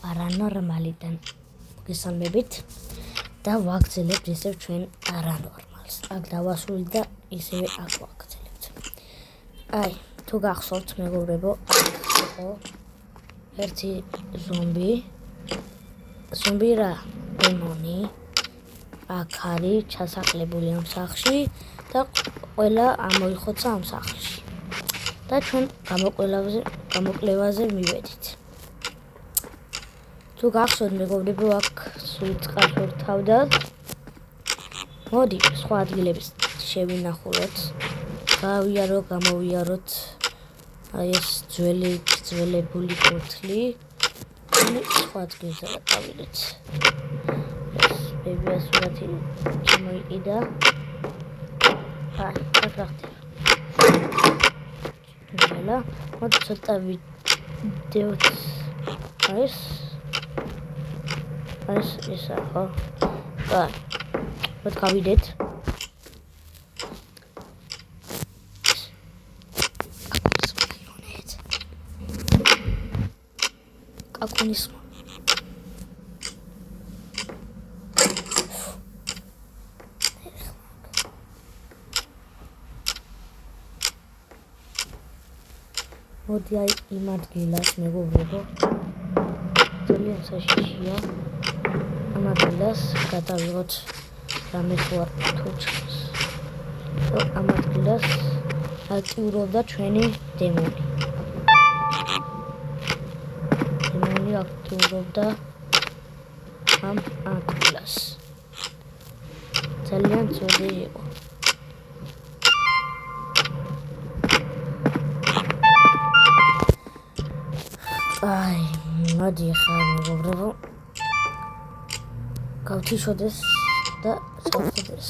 პარანორმალიდან მოგესალმებით და ვაგრძელებთ ისევ ჩვენ პარანორმალს. აქ დავასრულე და ისევე აქ ვაგრძელებთ. აი, თუ გახსოვთ მეგობრებო, აქ იყო ერთი ზომბი რა, დემონი. აქ არის ჩასახლებული ამ სახლში და ყველა ამოიხოცა ამ სახლში. და ჩვენ გამოკვლევაზე მივედით. თუ გახსოვთ მეგობრებო, აქ სულ წყალს ვერთავდათ. მოდი სხვა ადგილებს შევინახულოთ. გამოვიაროთ აი ეს ძველებული კურთხლი. სხვა ადგილზე დავიდეთ. ბებია სურათი შემოიყიდა. აქ ხახტი. მოდი ცოტა ვიდეოც ეს ხო? აი, მოდი გავიდეთ. კაკუნის მოდი აი იმ ადგილას მეგობრებო, ძალიან საშიშია. ამ ადგილას გადავიღოთ რამე თუ არ თუ ჩანს. ამ ადგილას აქტიურობდა ჩვენი დემონი. აქტიურობდა ამ ადგილას. ძალიან ძველი იყო. აი, მოდი ახლა მეგობრებო, გავთიშოდეს და წავხედეს.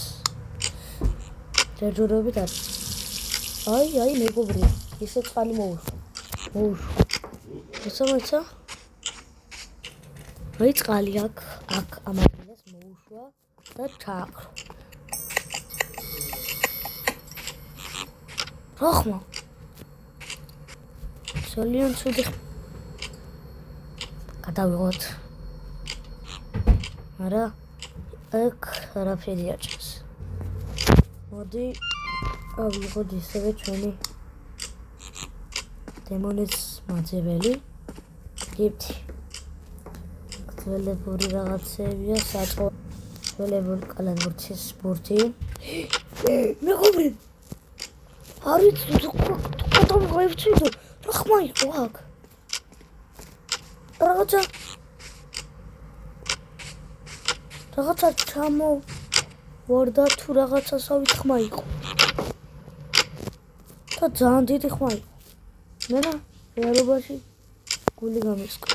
ჯერჯერობით არის. აი მეგობრებო, ისე წყალი მოუშვა. ესა აი წყალი აქ ამ ადგილას მოუშვა და ჩააქრო. რა ხმა? ძალიან ცუდი. გადავიღოთ. არა, აქ არაფერი არ ჩანს. მოდი ავიღოთ ისევე ჩვენი დემონის მაძეველი. გიფტი. ძველებური რაღაცებია, ძველებული კალათბურთის ბურთი. მეგობრებო, არის თუ გავივწვიდო, რა ხმა იყო აქ? რაღაცა ჩამოვარდა თუ რაღაცასავით ხმა იყო. და ძალიან დიდი ხმა იყო. მე რა რეალობაში გული გამისკა.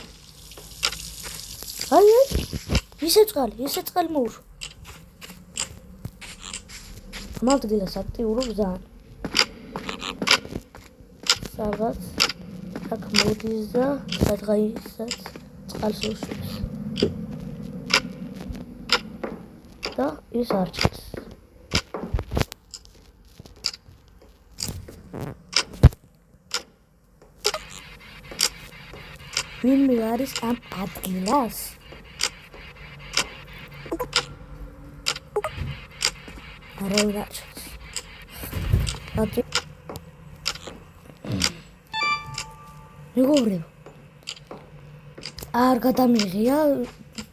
აი, ისე წყალი მოუშვა. ამ ადგილას აქტიურობს ძალიან. სადღაც აქ მოდის და სადღაისაც წყალს უშვებს. და ის არ ჩანს. ვინმე არის ამ ადგილას? არავინ არ ჩანს. მეგობრებო, არ გადამიღია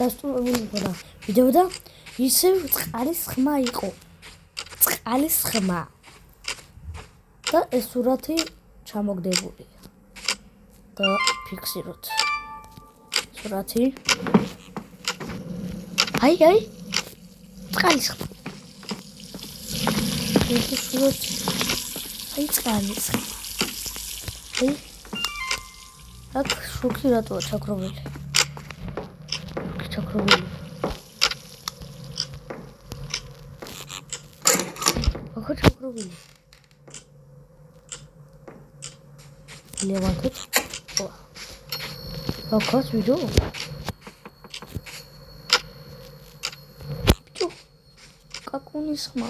დასტურებული ხოდა ვიდეო და ისევ წყალის ხმა იყო. წყალის ხმა. და ეს სურათი ჩამოგდებულია. და ფიქსიროთ. სურათი. აი, წყალის ხმა. ეს სურათი. აი, წყალის ხმა. აი, აქ შუქი რატოა ჩაქრობილი? ახლა ჩაქრობილი. ლევანტოთ. აქაც ვიდეო. კაკუნის ხმა.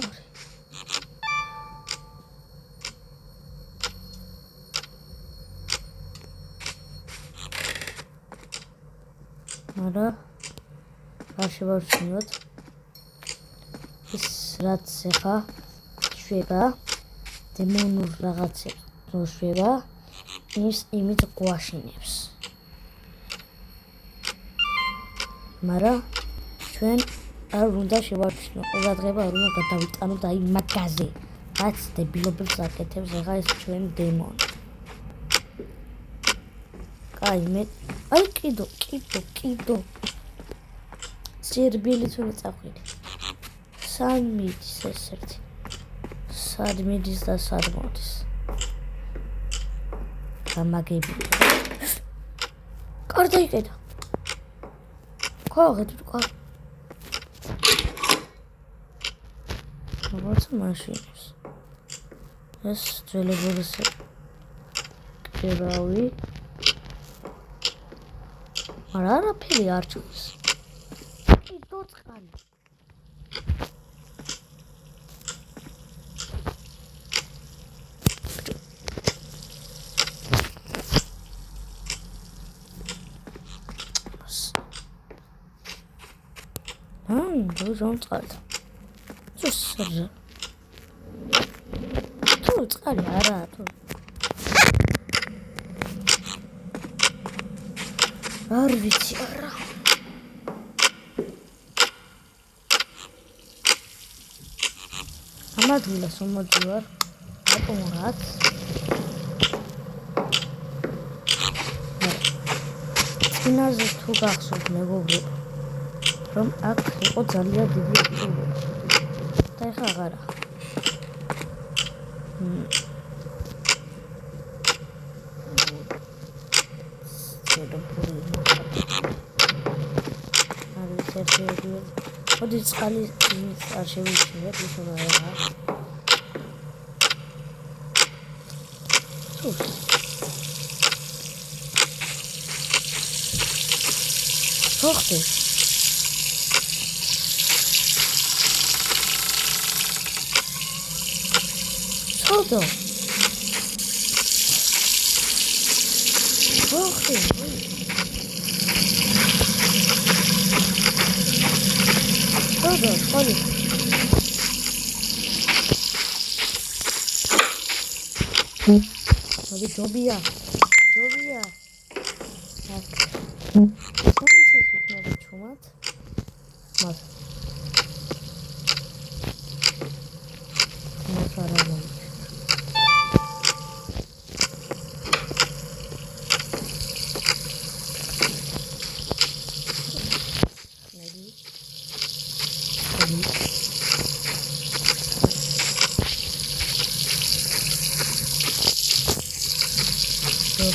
მაგრამ არ შევარჩინოთ ის რაც ეხა შვება დემონურ რაღაცებს რო შვება იმით გვაშინებს მაგრამ ჩვენ არ უნდა შევარჩინოთ ყურადღება არ უნდა გადავიტანოთ აი მაგაზე რაც დებილობებს აკეთებს ეხა ეს ჩვენ დემონი კაი მე აი კიდო ზერბილი თუ წახვიდი სად მიდის ეს ერთი სად მიდის და სად მოდის გამაგები კარდა იყედა ქოღეთ თქვა როგორც მაშინებს ეს ძველებულის კერავი მაგრამ არაფერი არ ჩანს კიდო წყალი Dużą წყალს. Susur. Tu წყალი არა თუ. არ ვიცი არა. ამადვილას მომძვარ. აპონღაც. წინაზე თუ გახსოვთ მეგობრებო რომ აქ იყო ძალიან დიდი პილო და ეხლა აღარა ოდი წყალი არ შევიჩინეთ ისე რა ხოხტი Todo. Coge. Todo, joder. Hadi Jobia. Sances ukneba ჩუმად. მას. მოსარალა.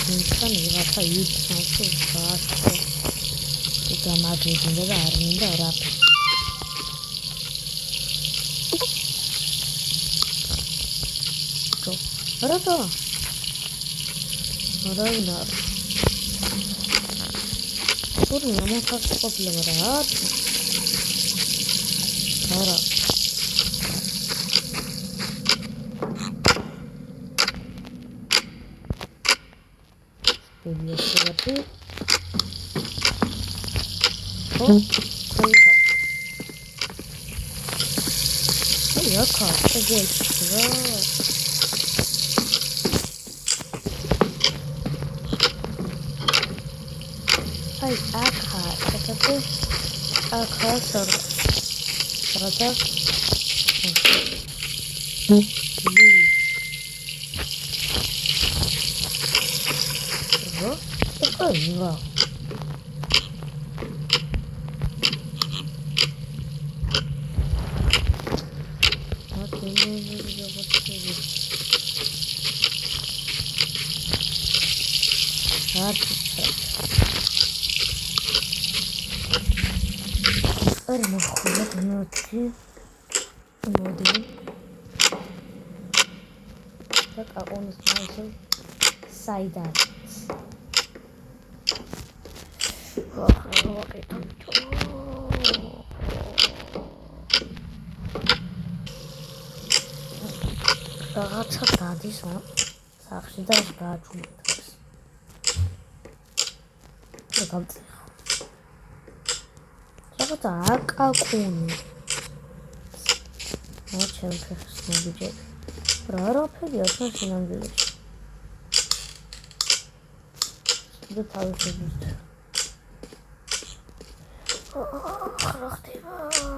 Insan wigapa yitsansu baako ugamagedinda და არ მინდა რაფი რატო არა ორი ამახაც ყოფილა რა არა Biblioteca. Oh, coisa. Olha a carta, gente. Ai, a carta. Cadê? A carta. Carta. Wow. რაღაცა დადის სახში და გააჩუმებს. გამწეხა. რაღაცა აკაკუნი. ჩემ ფეხს მოგიჯერ. რა არაფერია ჩვენ სინამდვილეში. და თავის შეგვიძლია. რა ხდება?